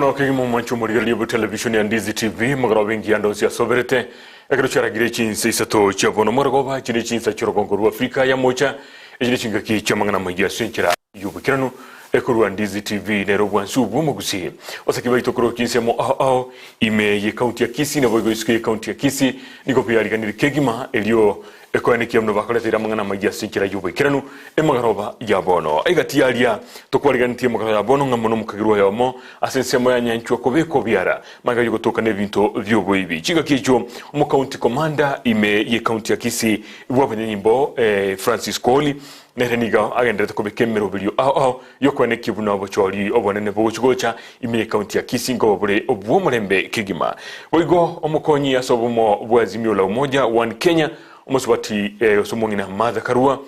bono kigimo mwancho murigali bu television ya Ndizi TV magara wengi ando sia soberete ekero chara girechi seisato cha bono morgoba girechi sa chirogonguru Afrika ya mocha girechi ngaki chamangana magia senchira yubukiranu ekuru Ndizi TV nero bwansu bumugusi osakiba itokoro kinsemo ime ye county ya Kisii na boigo iske county ya Kisii niko pia aliganiri kegima elio ekoene kiamno bakoletera mangana magia senchira yubukiranu emagaroba ya bono aigatialia tokwaliganitie magaro ya bono ngamono mukagirwa yamo asensemo ya nyanchwa kobeko biara magayo gotoka ne binto vyobo ibi chiga kicho mu county commander ime ye county ya Kisii bwabanye nyimbo Francis Koli nereniga agendete kobekemero bilio yokwane kibuna obochori obonene bogocha ime ye county ya Kisii ngo bure obwomurembe kigima boigo omukonyi asobomo bwazimio la umoja one Kenya umusubati osomongina madha karua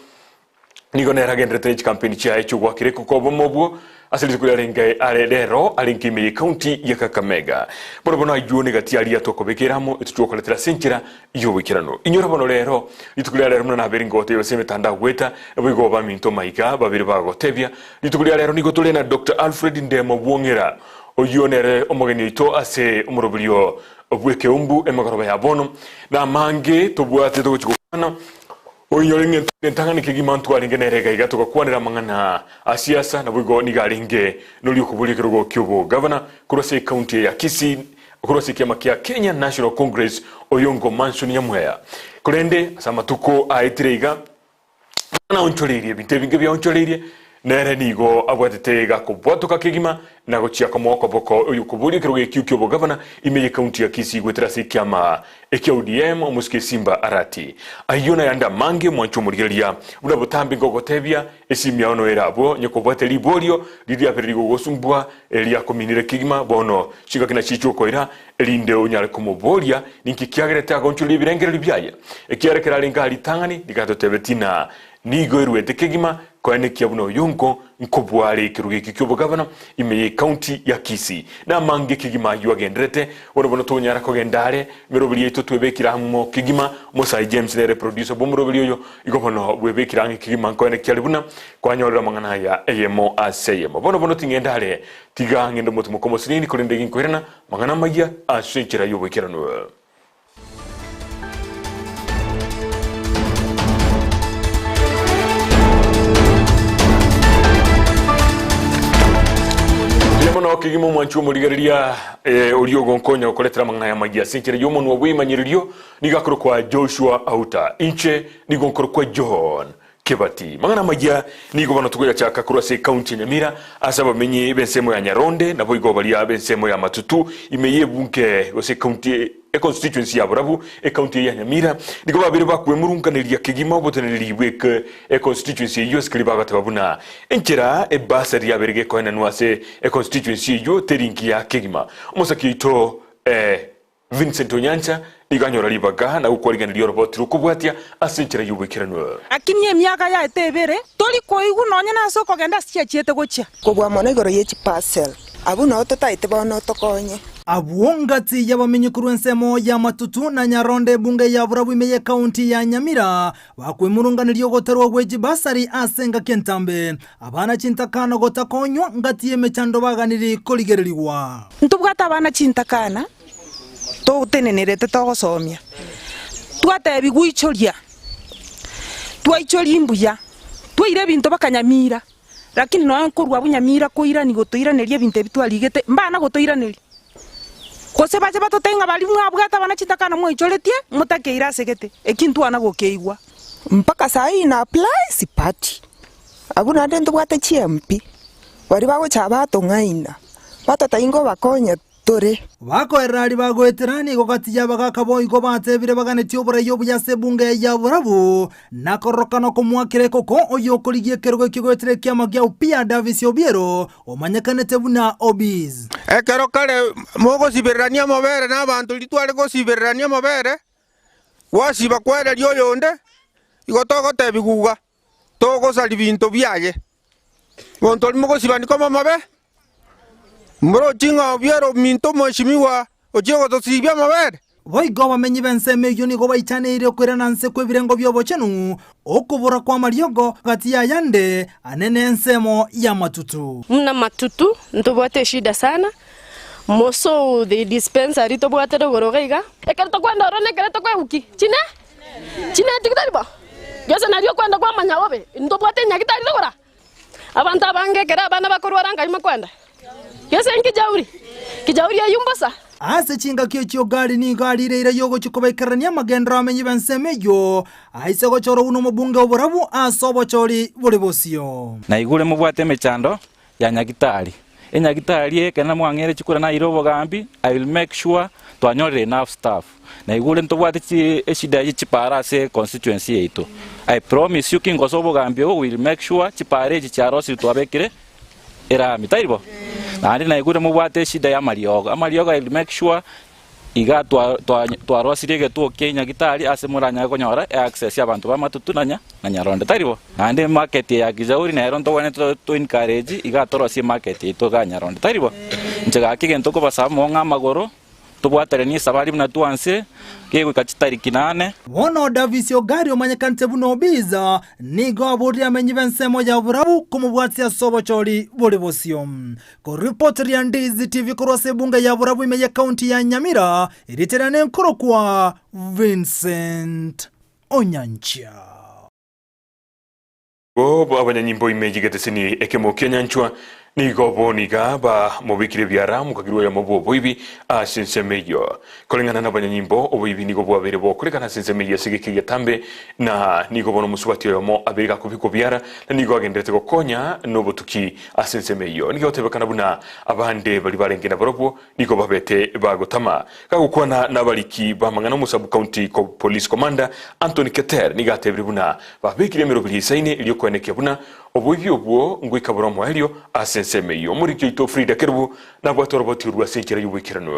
nigo neragendete campaign cha echo gwakireko kobomobwo asili kuyarenga arero alinkime county ya Kakamega bono ayone gati ali atokobekeramo etuchokoletera senchira yobikirano inyora bono rero litukulya rero muna naberingo te yoseme tanda gweta ebigo baminto maika babiri bagotebya litukulya rero nigo tulena Dr. Alfred Ndemo bwongera oyonere omogeni to ase umurobilio obweke umbu emagoroba ya bono na mange tobwate tokuchukana oinyoringe ntangani kigimantu alingenerega igato kwakwanira mangana asiasa na bwigo nigalinge noli okubulikiro go kyobo governor kurose county ya Kisii kurose kiama kia Kenya National Congress oyongo mansion ya mwea kurende samatuko aitirega na oncholerie bitevinge bya oncholerie nere nigo abwatete kubwatuka kigima na gochia komoko boko oyukubulikiro go kyobo governor imeye county ya Kisii gweterasi kiama ODM omuske Simba Arati ayona yanda mange mwancho murigelia buna butambi ngogotebya esimya ono erabo nyokobwate libolio lili aperigo gosumbwa elia kominire kigima bono chiga kina chicho koira elinde onyale komobolia ninki kiagereta goncho libirengere libyaya ekiarekera linga litangani digatotebetina nigo irwete kigima kwene kiabuno yonko nkobwale kiruge kikyobo governor imeye county ya Kisii na mange kigima yuagendrete bono tonyara kogendare merobili twebekira mu kigima Mosai James le producer bomurobili yo igobono bwebekira kigima kwene kyalibuna kwanyorera mangana ya emo aseyemo bono tingendale tiga ngendo mutumo komo sinini kolende ginkorena mangana magia asenchira yobekirano no kigimo mwanchu murigeria olio gonkonya okoletera mangana ya magia senchira yomo no bwimanyirio nigakoro kwa Joshua Auta inche nigonkoro kwa John Kebati mangana magia nigo bano tugoya chaka kurase county Nyamira asaba menye bensemo ya Nyaronde na boigo balia bensemo ya Matutu imeye bunke ose county constituency ya Burabu county ya Nyamira nigo babiri bakwe murunganiria kigima boteneri bweke constituency yo skriba gatabuna enchera basari ya berege ko nanwase constituency yo terinki ya kigima musakito Vincent Onyancha iganyora libaga na ukoriganira robot rukubwatia asenchera yubikirano akinye myaka ya etebere toli koigu nonya na soko genda chiete gocha kobwa mona igoro yechi parcel abu no totaite bono tokonye abuongati yabamenye kurwensemo ya Matutu na Nyaronde bunge ya Burabu imeye county ya Nyamira bakwemurunganirio goterwa gweji basari asenga kentambe abana chintakana gotakonywa ngati yemechando baganiri koligereriwa ntubwata abana chintakana to tenenerete to gosomia twate biguichoria twaichori mbuya twaire binto bakanyamira lakini no nkorwa bunyamira koira ni gotoiraneria binte bitwaligete mbana gotoiraneria kose baje batotenga bali mwabwata bana chitakana mwichoretie mutakeira segete ekintu ana gokeigwa mpaka sai na apply sipati abuna ndendo bwate chiempi bari bago chabato ngaina batataingo bakonya tore bako erari bagweterani gokatija bagakabo batebire baganetio burayo buyase bunge ya Burabu nakorokano komwakire koko oyo koligie kergo kigwetere kiama gya upia Davis Obiero omanyakanete buna obiz ekero kale mogo siberania mobere na bantu litwale go siberania mobere wasi bakwere lyo yonde igotogo tebiguga togo sali binto byaye bonto mogo sibani koma mabe mbro chinga Obiero minto mweshimiwa ojigo tosibya mabere boigo bamenyi benseme yoni go baitanire kwirana nse kwebirengo byobochenu okubura kwa mariogo gati ya yande anene nsemo ya Matutu mna Matutu ntobote shida sana moso the dispensary to bwate do gorogaiga ekerto kwenda rone kereto kwa uki chine tikitari ba yose nario kwenda kwa manyawobe ndo bwate nyakitari dogora abanta bange kera bana bakorwaranga imakwenda yose kijauri ayumbasa ase chinga kyo gari ni gari reira yogo chikobekerania magendra amenyi bensemeyo aise gochoro uno mubunge oburabu asobo chori buri bosio na igure mubwate mechando ya nyagitari enyagitari ekena mwangere chikura na irobo gambi I will make sure twanyore enough staff na igure ntobwate chi eshida yichipara se constituency yetu I promise you kingo sobo gambi we will make sure chipare chicharosi twabekire era mitaibo na igure mubwate shida ya mariogo I will make sure iga twarosirige tu Kenya gitari ase muranya konyora access y'abantu bamatutunanya na Nyaronde taribo nande market ya Kijauri na Nyaronde wane to encourage iga torosie market to ga Nyaronde taribo nchega kigento ko basamo ngamagoro tubwatere ni sabari mna tuanse kego kachitari kinane wono Davisio gari omanyekante buno biza nigo buri amenyi bensemo ya burabu kumubwatsia sobo chori buri bosio ko report ya Ndizi TV korose bunga ya burabu imeye county ya Nyamira iriterane nkoro kwa Vincent Onyancha bo abanyanyimbo imejigatesini ekemo kenyanchwa ni goboniga ba mobikire byara mukagirwa ya mobo ibi asensemeyo kolingana na banyanyimbo obibi ni gobo abere bo kurekana sensemeyo sigike yatambe na ni gobono musubati yo mo abega kubiko byara na ni gogendete gokonya no botuki asensemeyo ni gotebekana buna abande bali barengena borobo ni gobabete bagotama kagukwana nabaliki bamangana musabu county police commander Anthony Keter ni gatebri buna babikire merobili saine iliyo kweneke buna obubi obwo ngwikabura mu helio asensemeyo muri kito Frida Kerbu na bwatoroboti rwa senkera y'ubikirano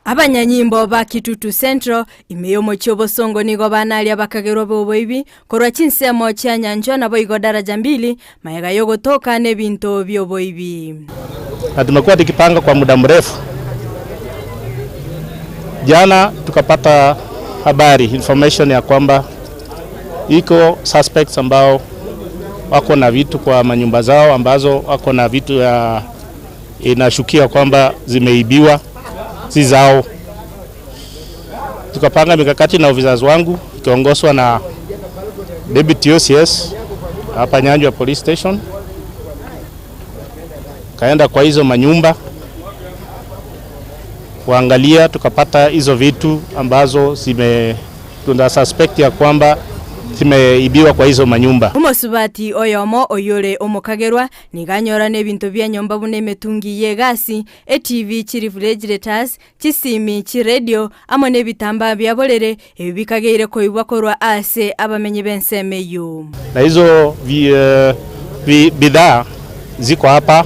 abanyanyimbo ba Kitutu Central imeyomo cyobosongo nigo banali abakagero boboibi korwa chinsemo cha nyanjwa nabo igo daraja 2 mayaga yogo toka ne binto byoboibi tumekuwa tukipanga kwa muda mrefu. Jana tukapata habari information ya kwamba iko suspects ambao wako na vitu kwa manyumba zao ambazo wako na vitu ya inashukia kwamba zimeibiwa si zao. Tukapanga mikakati na officers wangu kiongozwa na Deputy OCS hapa Nyanjwa Police Station. Kaenda kwa hizo manyumba kuangalia, tukapata hizo vitu ambazo tuna suspect ya kwamba zimeibiwa kwa hizo manyumba. Umusubati oyomo oyore omukagerwa niganyora nebintu bya nyomba bune metungi yegasi TV chiri refrigerators chisimi chi radio amone bitamba byabolere ebikageire koibwa korwa ase abamenye bensemeyo. Na hizo bidhaa ziko hapa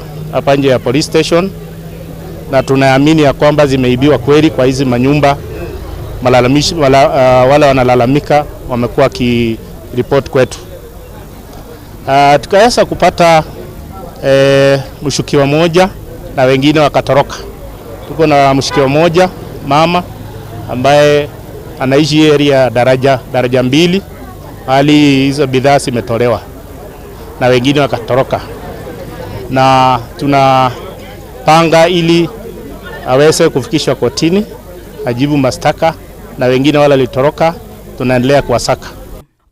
nje ya police station na tunaamini ya kwamba zimeibiwa kweli kwa hizi manyumba. Wale wanalalamika wamekuwa report kwetu. Tukaweza kupata mshukiwa moja na wengine wakatoroka. Tuko na mshukiwa moja mama ambaye anaishi area daraja 2 hali hizo bidhaa zimetolewa na wengine wakatoroka. Na tunapanga ili aweze kufikishwa kotini ajibu mashtaka na wengine wale litoroka tunaendelea kuwasaka.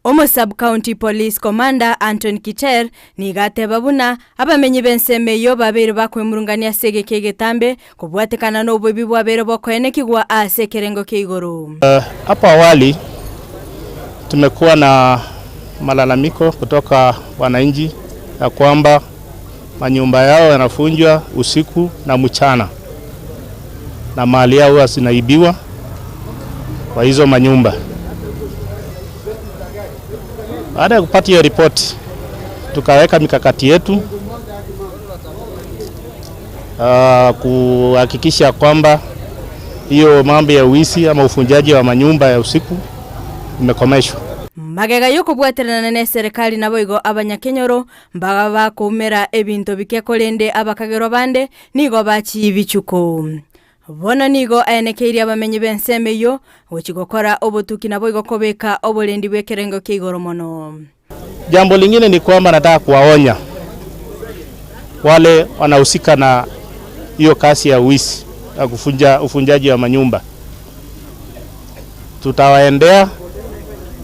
Omo Sub County Police Commander Anthony Keter nigate babuna abamenye bensemeyo babere bakwemurungania segeke getambe kubwatekana no bobi bwabere bokwenekigwa ase kerengo keigoro. Hapo awali tumekuwa na malalamiko kutoka wananchi ya kwamba manyumba yao yanafunjwa usiku na mchana na mali yao zinaibiwa kwa hizo manyumba. Baada ya kupata hiyo ripoti, tukaweka mikakati yetu kuhakikisha kwamba hiyo mambo ya wizi ama ufunjaji wa manyumba ya usiku imekomeshwa. Magega yoko bwaterana na serikali nabo igo abanyakenyoro mbaga bakomera ebinto bikekolende abakagero bande nigo bachi bichuko. Bona nigo ayenekeiri abamenye bensemeyo wechigokora obotuki nabo igo kobeka obolendi bwekerengo keigoro mono. Jambo lingine ni kwamba nataka kuwaonya wale wanahusika na hiyo kasi ya wizi ufunjaji wa manyumba. Tutawaendea,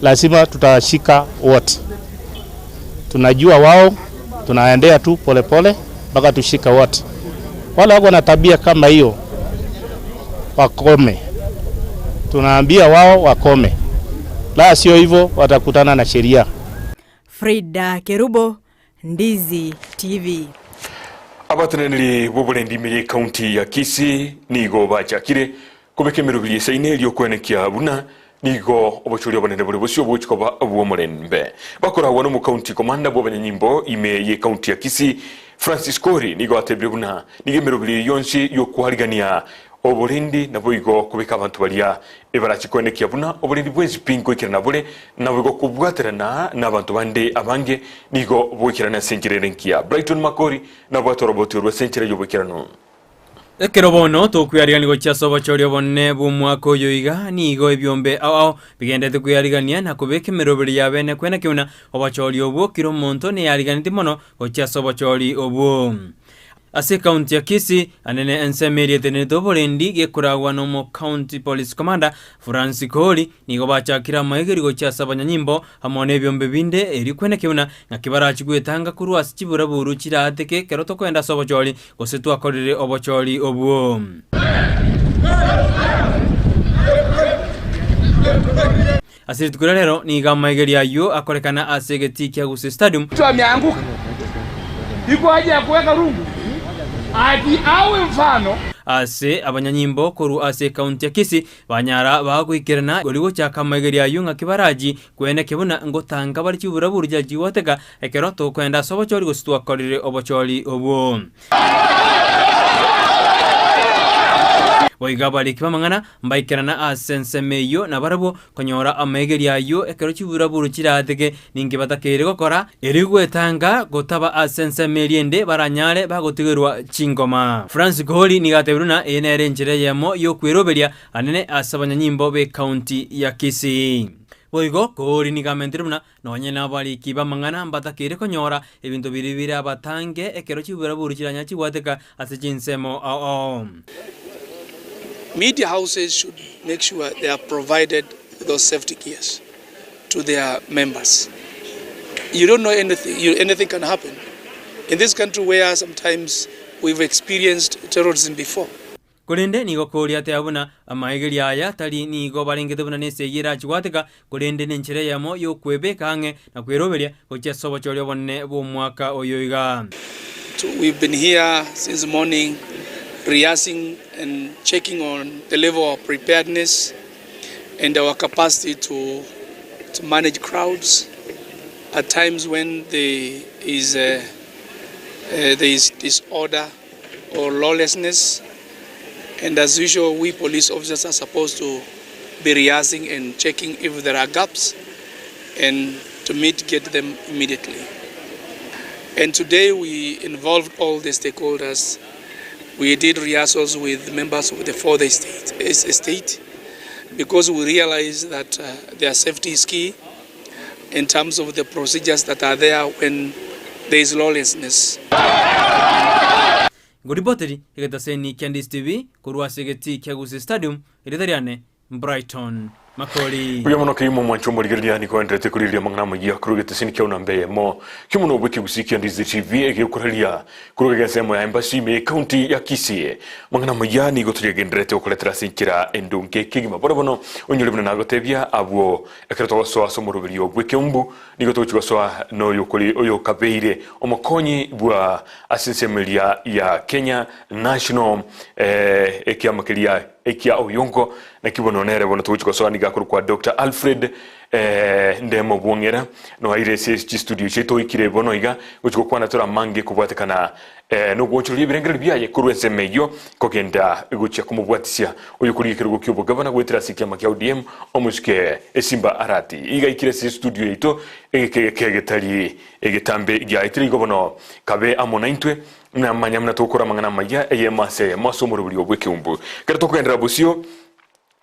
lazima tutawashika wote. Tunajua wao, tunawaendea tu polepole mpaka tushika wote. Wale wako na tabia kama hiyo wakome. Tunaambia wao wakome. La sio hivyo watakutana na sheria. Frida Kerubo, Ndizi TV. Abatanenili bobole ndimire county ya Kisii nigo bachakire kubekemero bilisa inelio kwenekia buna nigo obochuri obonene bole bosio bochikoba obwomolembe bakora wano mu county commander bobanyimbo ime ye county ya Kisii Francis Kori nigo atebire buna nigemero bili yonsi yokuharigania oborindi nabo igo kubeka abantu balia ebarachikwenekia buna oborindi bwezi pingo ikirana bole nabo igo kubwaterana n'abantu bande abange nigo bwikirana senkirerenkia Brighton Makori nabo atoroboti rwa senkire yobokirano Ekero bono tukuyariganigo chasoba chorio bonne bumwako yoiga nigo ebyombe ao bigendete kuyarigania na kubeke meroberi yabene kwena kiuna obachori obwo kiro monto ne yariganiti mono gochasoba chori obwo ase county ya Kisii anene ensemeri tene dobolendi gekuragwa no mo county police commander Francis Kori nigo bachakira maigerigo chasaba nyimbo hamone ebyombe binde eri kwena kiuna ngakibara chigwetanga kurwa chibura buru chirateke keroto kwenda sobo chori gosetu akorire obochori obwo asiri tukura lero niga maigeri ayo akorekana asegeti kya Gusii stadium mtu ameanguka iko haja ya kuweka rungu ati awe mfano ase abanyanyimbo koru ase county ya Kisii banyara bagwikirana goligo chaka maigeri ayo ngakibaraji kwene kibuna ngotanga bari chibura burya jiwoteka ekeroto kwenda sobo chori gostu akorire obochori obwo Boigabali kibamangana mbaikirana asensemeyo na barabo konyora amaigeri ayo ekero chibura buru chiratege ningi batakere gokora erigwetanga gotaba asensemeriende baranyare bagotigerwa chingoma Francis Kori nigatebruna enere njire yemo yo kwiroberia anene asabanyanyimbo be county ya Kisii Boigo Kori nigamentiruna nonye nabali kibamangana mbatakere konyora ebintu biribira abatange ekero chibura buru chiranya chiwateka asichinsemo ao Media houses should make sure they are provided those safety gears to their members. You don't know anything, anything can happen. In this country where sometimes we've experienced terrorism before. Kulende nigo kori ate abuna amaigeri aya tali nigo balengete buna neseyira chwateka kulende nenchire yamo yo kwebeka ange na kweroberia gocha sobo chori bonne bo mwaka oyoiga. We've been here since morning rehearsing and checking on the level of preparedness and our capacity to manage crowds at times when there is disorder or lawlessness. And as usual, we police officers are supposed to be rehearsing and checking if there are gaps and to mitigate them immediately. And today we involved all the stakeholders. We did rehearsals with members of the fourth estate because we realized that their safety is key in terms of the procedures that are there when there is lawlessness. Goriboteri egetaseni Ndizi TV kurwa segeti kya Gusii stadium iretariane Brighton Makoli. Uya mono kimo mwancho morigeria niko endete kuriria mangana magia kurugete sinikya unambe mo kimono bwiki Gusii Ndizi TV ege ukuralia kurugege semo ya embassy me county ya Kisii mangana magia ni goturia gendrete okuletera sinkira endunke kigima bono onyole bina nagotebia abo ekereto so somorubiri obweke umbu ni gotuchwa so no yokoli oyo kabeire omokonyi bwa asensemelia ya Kenya National ekiamakilia ekia oyongo na kibono nere bono tuchiko so ni gakuru kwa Dr. Alfred ndemo bwongera no aire CSG studio cheto ikire bono iga uchiko kwana tora mange kubwatekana no gwochuri birengere byaye kurwense meyo kokenda gucha kumubwatisia uyu kuri kirgo kyubo gavana gwetira sikia makia ODM omuske esimba arati iga ikire CSG studio ito egegetali egetambe ya itiri gobono kabe amonaintwe na manyamna tokora mangana maya eyemase masomoro buli obweke umbu kereto kwendera busio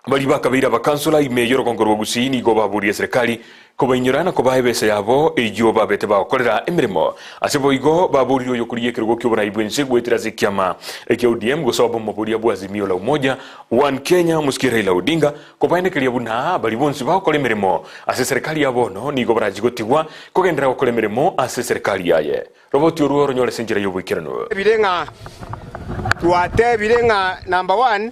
bali bakabira bakansula imeyoro kongorwa gusini go baburia serikali ko bainyurana ko bahebese yabo ejo babete bakorera emirimo asebo igo baburio yokurie kirgo kyobona ibwense gwetira zikiama eke ODM go sobo maburia bwa Azimio la Umoja One Kenya muskira ila Odinga ko baine kiria buna bali bonsi bakore emirimo ase serikali yabo no nigo barajigotigwa ko gendera gukora emirimo ase serikali yaye roboti oruoro nyore senjira yobwikirano birenga tuate birenga number 1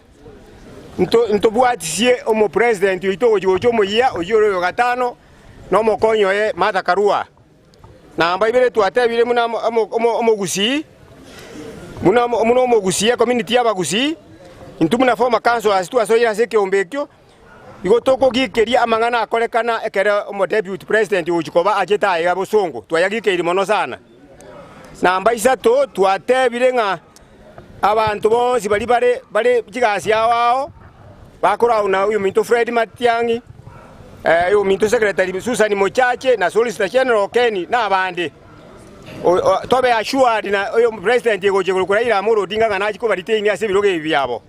nto bwatisie omo president yito ojo moya ojo gatano no mokonyo ye Martha Karua namba ibere twatebire muna omogusi muna omogusi community y'abagusi intumuna former councillors twasoyira se kiombekyo igotoko gikeria amangana akorekana ekere omo deputy president ujikoba ajeta ya bosongo twayagikeiri mono sana namba isato twatebire nga abantu bonsi bali jigasi yao bakora una uyu minto Fred Matiangi uyu minto secretary Susan Mochache na solicitor general Kenny na abandi tobe assured na uyu president yegoje kurira Amolo Odinga kana chiko bariteini ase biroge byabo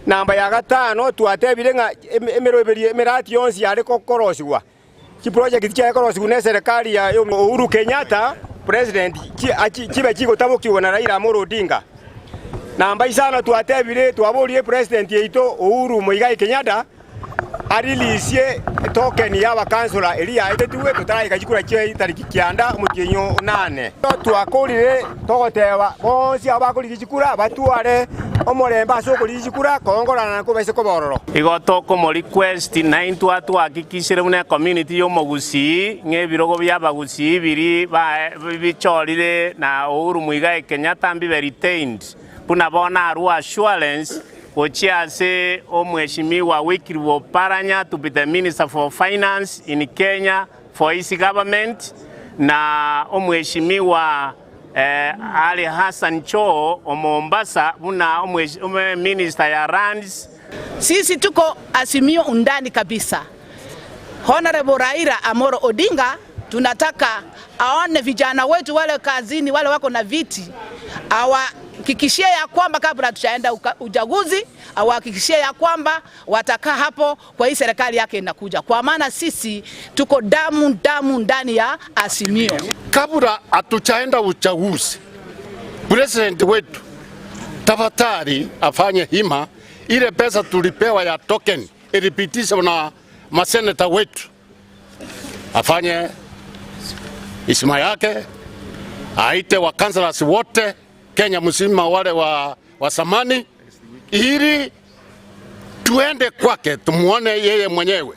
namba ya gatano twatebire nga emirati yonsi yari kokorosibwa ki project kya korosibwa ne serikali ya Uhuru Kenyatta president kibe kiko tabokiwa na Raila Amolo Odinga namba isana twatebire twaborie president yeito Uhuru Muigai Kenyatta arilisie token ya bakansula elia etetuwe tutaraika chikura kye tariki kyanda mukinyo 8 twakorire togoteba bonsi abakuri chikura batware omoremba sokuri chikura kongorana ko bese ko bororo igotoko mo request 9 twatu akikisire mune community yo mogusi ngebirogo byabagusi biri bichorire na Uhuru Muigai Kenyatta mbi retained puna bona aru assurance Ochiase Omweshimiwa Wikiriwo Paranya to be the Minister for Finance in Kenya for his government na Omweshimiwa Ali Hassan Cho Mombasa una Minister ya Lands. Sisi tuko Azimio undani kabisa. Honorable Raila Amolo Odinga tunataka aone vijana wetu wale kazini wale wako na viti hakikishie ya kwamba kabla tutaenda uchaguzi hakikishie ya kwamba watakaa hapo kwa hii serikali yake inakuja kwa maana sisi tuko damu ndani ya Azimio. Kabla hatuchaenda uchaguzi president wetu tafadhali afanye hima ile pesa tulipewa ya token ilipitisha na maseneta wetu afanye isima yake aite wa councillors wote Kenya mzima wale wa samani ili tuende kwake tumuone yeye mwenyewe.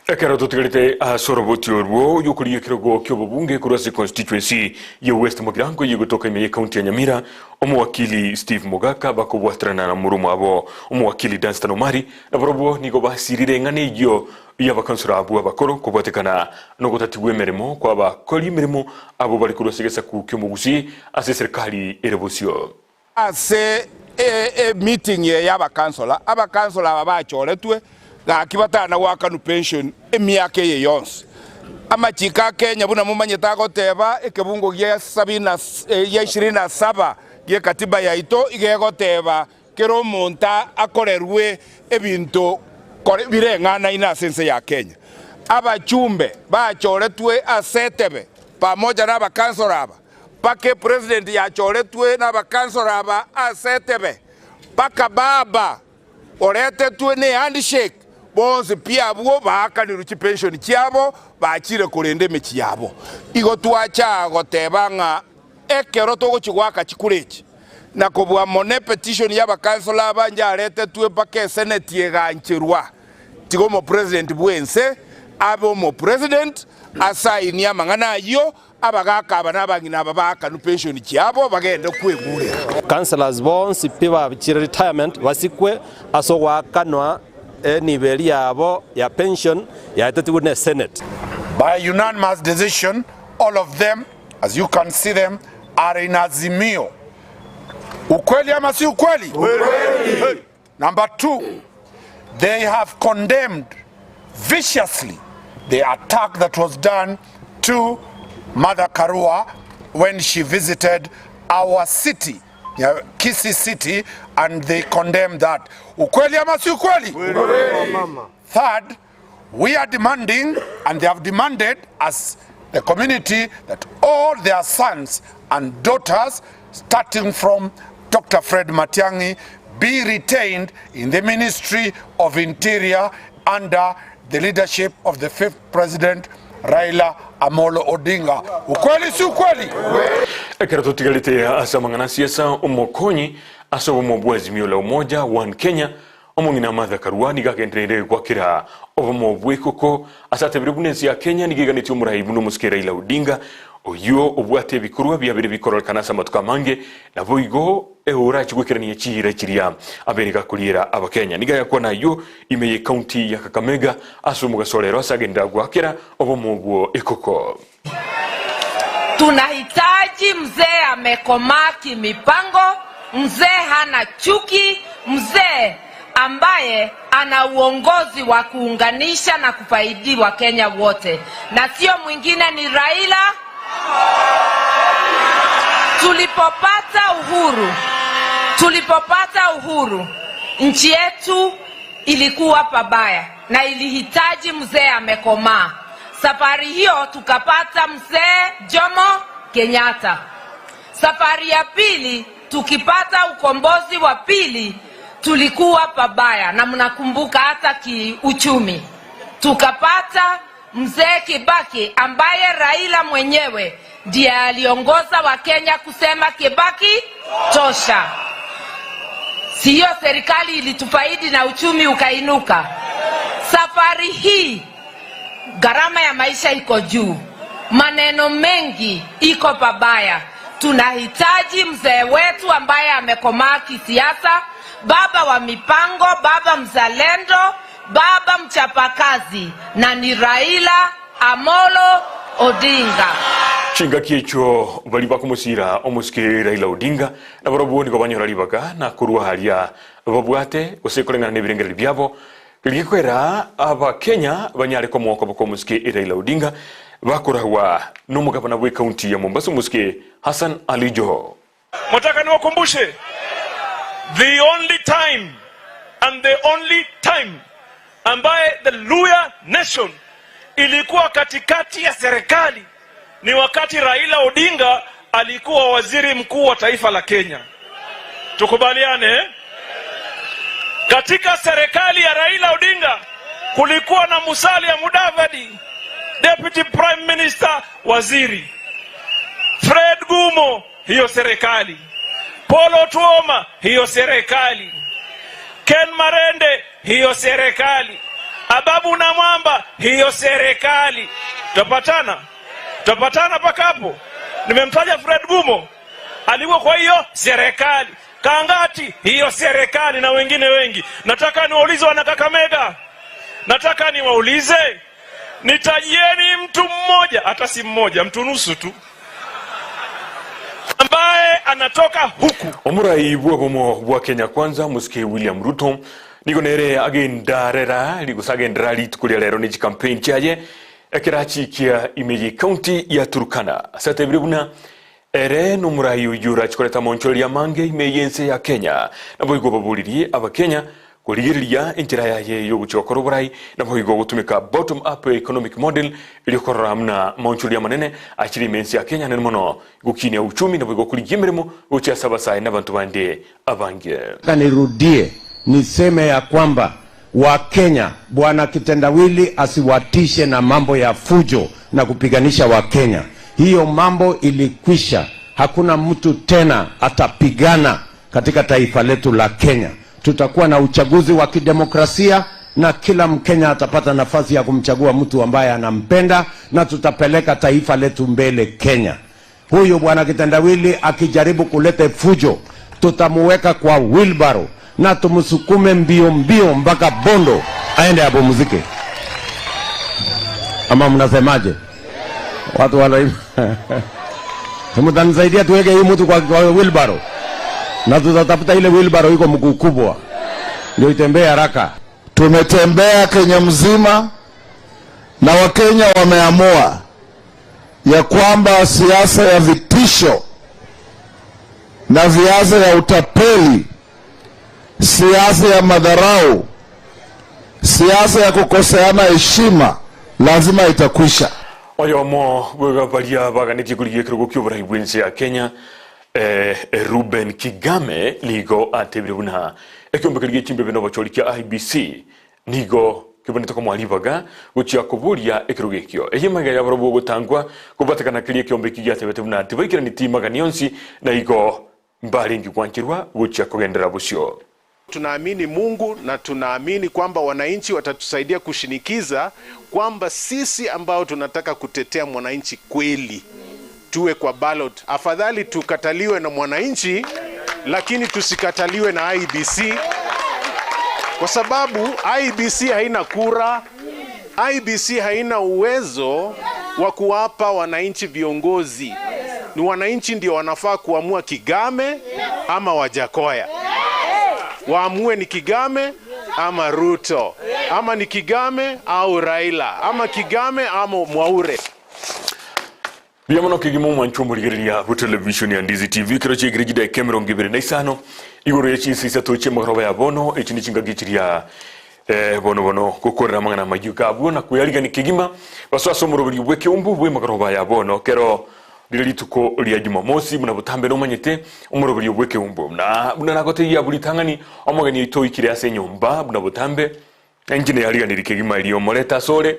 Ekero tutigirite asoroboti orwo yukuriye kirogo kyobubunge kurase constituency ya West Mugirango yigotoka imeye county ya Nyamira omwakili Steve Mogaka bakobwatrana na murumo abo omwakili Danstan Omari abrobo nigo basirire ng'anijo y'abakansura abo abakoro kubwatekana no gutatigwe merimo kwa bakori merimo abo bari kurosegesa ku kyomugusi ase serikali erebosio ase meeting y'abakansula abachoretwe gakibatana wakanu pension emyake ye yonse amachika Kenya buna mumanyeta goteba ekebungo gya 27 gye katiba yaito igegoteba kero monta akorerwe ebinto birengana ina sense ya Kenya abachumbe bachoretwe asetebe pamoja na bakansora aba pake president yachoretwe na bakansora aba asetebe paka baba oretetwe ne handshake bonse pia abo bakanira pension kyabo bakire kurende mechi yabo igo twacha goteba nga ekero togochigwaka chikureki na kobwa mone petition yaba councilor banja aretetwe pake senate yeganchirwa tigo mo president bwense abo mo president asainia mangana yo abagaka abana bangina babaka no pension kyabo bagenda kwegurira councillors bonse piba bichire retirement basikwe asogwa kanwa nibeli yabo ya pension ya tatiwune Senate. By unanimous decision, all of them, as you can see them, are in Azimio. Ukweli ama si ukweli? Ukweli. Number 2, they have condemned viciously the attack that was done to Martha Karua when she visited our city Kisii City, and they condemn that. Ukweli ama si ukweli? Third, we are demanding, and they have demanded as the community, that all their sons and daughters, starting from Dr. Fred Matiang'i, be retained in the Ministry of Interior under the leadership of the 5th President, Raila Amolo Odinga. Ukweli si ukweli? Ekera tutigalite asa mangana siasa umukonyi asa umobwazimio la umoja One Kenya omongina Martha Karua nigagendere gwakira obumobwe koko asate biribunensi ya Kenya nigiganitio murahibu no muskera Raila Odinga oyo obwate bikurwa byabire bikorolkana samatuka mange na boigo eura chigwekirania chira chiria Amerika kulira abakenya niga yakwa nayo imeye county ya Kakamega asumuga solero asagenda gwakira obumobwo ekoko. Tunahitaji mzee amekomaa kimipango, mzee hana chuki, mzee ambaye ana uongozi wa kuunganisha na kufaidi wa Kenya wote, na sio mwingine ni Raila. Tulipopata uhuru nchi yetu ilikuwa pabaya na ilihitaji mzee amekomaa. Safari hiyo tukapata mzee Jomo Kenyatta. Safari ya pili tukipata ukombozi wa pili tulikuwa pabaya, na mnakumbuka hata kiuchumi. Tukapata mzee Kibaki ambaye Raila mwenyewe ndiye aliongoza wa Kenya kusema Kibaki tosha. Sio serikali ilitufaidi na uchumi ukainuka. Safari hii gharama ya maisha iko juu, maneno mengi iko pabaya. Tunahitaji mzee wetu ambaye amekomaa kisiasa, baba wa mipango, baba mzalendo, baba mchapakazi, na ni Raila Amolo Odinga. Chinga kiecho bali bakumusira omuske Raila Odinga na barabu ni gobanyora libaga na kurwa halia babwate osekolengana nebirengere byabo likwera aba Kenya banyare ko mwoko bakomuske Raila Odinga bakurahwa numugabana bwe county ya Mombasa muske Hassan Ali Joho. Mutaka niwakumbushe, the only time and the only time ambaye the Luya nation ilikuwa katikati ya serikali ni wakati Raila Odinga alikuwa waziri mkuu wa taifa la Kenya. Tukubaliane, katika serikali ya Raila Odinga kulikuwa na Musalia Mudavadi, deputy prime minister, waziri. Fred Gumo, hiyo serikali. Paul Otuoma, hiyo serikali. Ken Marende, hiyo serikali. Ababu Namwamba, hiyo serikali. Tupatana paka hapo. Nimemtaja Fred Gumo, alikuwa kwa hiyo serikali. Kangati, hiyo serikali, na wengine wengi. Nataka niwaulize wana Kakamega, nataka niwaulize, nitajieni mtu mmoja, hata si mmoja, mtu nusu tu, ambaye anatoka huku. Omurai bwa Kenya Kwanza muske William Ruto nigonere agendarera ligusagendera litukulia lero ni campaign chaje ekirachi kia Imeye County ya Turkana satebiribuna ere numurai uyura chikoleta moncholi ya mange imeyense ya Kenya na boigo babuliri aba Kenya kuligiriya injira yaye yo guchokoro burai na boigo gutumika bottom up economic model ilikorora amna moncholi ya manene achiri mensi ya Kenya nemono gukini ya uchumi na boigo kuligimeremo ucha sabasai na bantu bande abange. Kanirudie niseme ya kwamba Wakenya, bwana kitendawili asiwatishe na mambo ya fujo na kupiganisha Wakenya. Hiyo mambo ilikwisha. Hakuna mtu tena atapigana katika taifa letu la Kenya. Tutakuwa na uchaguzi wa kidemokrasia na kila Mkenya atapata nafasi ya kumchagua mtu ambaye anampenda, na tutapeleka taifa letu mbele Kenya. Huyu bwana kitendawili akijaribu kuleta fujo, tutamuweka kwa wheelbarrow na tumusukume mbio mbio mpaka Bondo aende hapo muziki. Ama mnasemaje? Watu wala hivi. Tumutanisaidia tuweke hii mtu kwa wheelbarrow. Na tutatafuta ile wheelbarrow iko mguu kubwa, ndio itembee haraka. Tumetembea Kenya mzima na Wakenya wameamua ya kwamba siasa ya vitisho na siasa ya utapeli, siasa ya madharau, siasa ya kukoseana heshima lazima itakwisha. Oyomo bwegabalia baganiti kuliye kirugo kyobura ibwense ya Kenya Ruben Kigame nigo atebiruna ekyombe kaliye chimbe no bacholi kya IBC nigo kiboneta ko mwalibaga gucia kuburia ekirugo kyo eyimaga ya borobo gutangwa kubatakana kaliye kyombe kigyatebete buna tibaikira ni timaga nionsi na igo mbalingi kwankirwa gucia kugendera busyo. Tunaamini Mungu na tunaamini kwamba wananchi watatusaidia kushinikiza kwamba sisi ambao tunataka kutetea mwananchi kweli tuwe kwa ballot. Afadhali tukataliwe na mwananchi lakini tusikataliwe na IBC, kwa sababu IBC haina kura, IBC haina uwezo wa kuwapa wananchi viongozi. Ni wananchi ndio wanafaa kuamua Kigame ama Wajakoya. Waamue ni Kigame ama Ruto, ama ni Kigame au Raila, ama Kigame ama Mwaure. Biamono kigimo mwanchomurigeria ku television ya Ndizi TV kirache girigida Cameron gibere na isano igoro ya chinsi satoche magroba ya bono echini chingagichiria bono gukorera mangana magyuka abona kuyaliga ni kigima baso asomoro buri bweke umbu bwe magroba ya bono kero direli tuko lia Jumamosi muna butambe no manyete umuro buri bweke umbu na buna nagote ya buri tangani omogani ito ikire ase nyomba buna butambe engine yaliga ni kigima iliyo moleta sore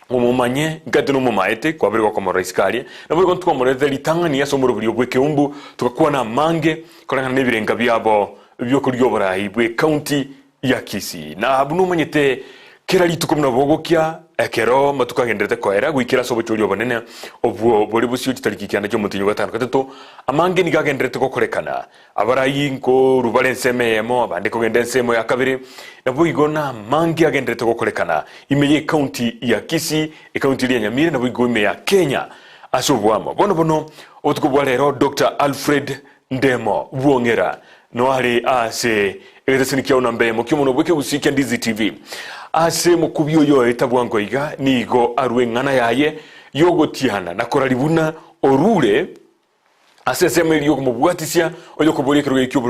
umumanye ngate no mumaete kwa biri kwa moraiskali na buri kontu kwa morete litangani ya somoro buri bweke umbu tukakuwa na mange kolanga nebirenga byabo byo kuryobora ibwe county ya Kisii na bunu manyete kera lituko mna bogokya ekero matukagendete kwaera gwikira sobo cyori obonene obwo bori busyo kitariki cyane cyo mutinyo gatano gatatu amange nigagendete ko korekana abarayi nko rubalensemo abande ko gendensemo ya kabiri nabo igona mangi agendete ko korekana imeye county ya Kisii county ya Nyamira nabo igo ya Kenya asubwamo bono otukubwa lero Dr. Alfred Ndemo Bwongera no ari ase egezesinikia unambe mukimono bweke busikia Ndizi TV ase mukubyo yo etabwango iga nigo arwe ngana yaye yogotiana nakora libuna orure ase semeli yo kumubwatisya oyo kubolie kero ekyo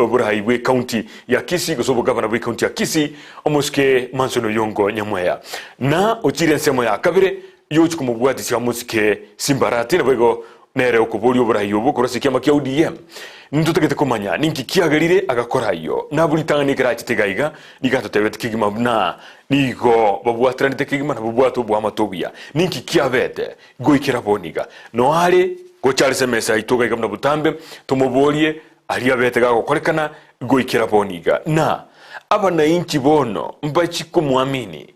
burahibwe county ya Kisii gosobo governor bwe county ya Kisii omuske mansono yongo nyamweya na ochire nsemo ya kabire yo kumubwatisya omuske Simbarati na bwego nere okuboli oburahiyo bukorasikia makia ODM ntutegete kumanya ninki kiagarire agakora iyo nabulitanga nikirachi tegaiga nigatotebete kigima na nigo babwatranite kigima na babwato bwa matobia ninki kiavete goikira boniga no ale go Charles Mesa itoga igamna butambe tumubolie ali abete gago korekana goikira boniga na abana inchi bono mbachi kumwamini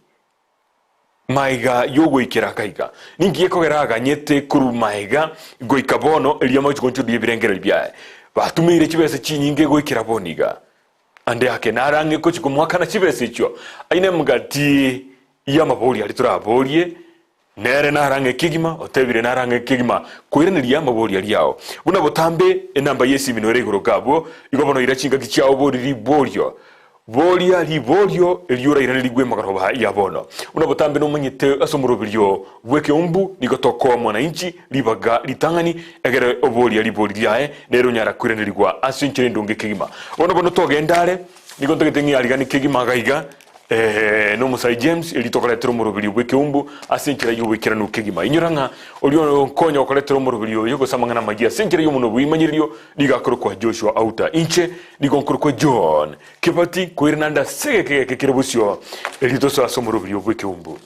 maiga yogo ikira kaiga ningi yekogera aganyete kuru maiga goika bono eliyama chikoncho dibirengera byae batumire kibese chinyinge goikira boniga ande yake narange ko chikumwaka na kibese cyo aine mugati yamaboli ali turabolie nere narange kigima otebire narange kigima koirana liyamaboli ali yao buna botambe enamba yesi minore gorogabo igobono irachinga gichao bori bolio Volia livolio eliura irani ligwe magaroba ya bono. Unabotambe no manyete asomoro bilio weke umbu nigotoko mwananchi libaga litangani egere ovolia livolio nero nyara kurene ligwa asinchire ndonge kigima. Unabono togendale nigotogetengi aligani kigima gaiga no Musai James elitoka letero morobili weke umbu asinchira yo wekera no kigima. Inyoranga olio konyo koletero morobili yo samangana magia asinchira yo muno bwimanyirio ligakoro kwa Joshua Auta inche ligonkoro kwa John Kibati kuirinanda sege kiribusyo elitoso asomorobili weke umbu.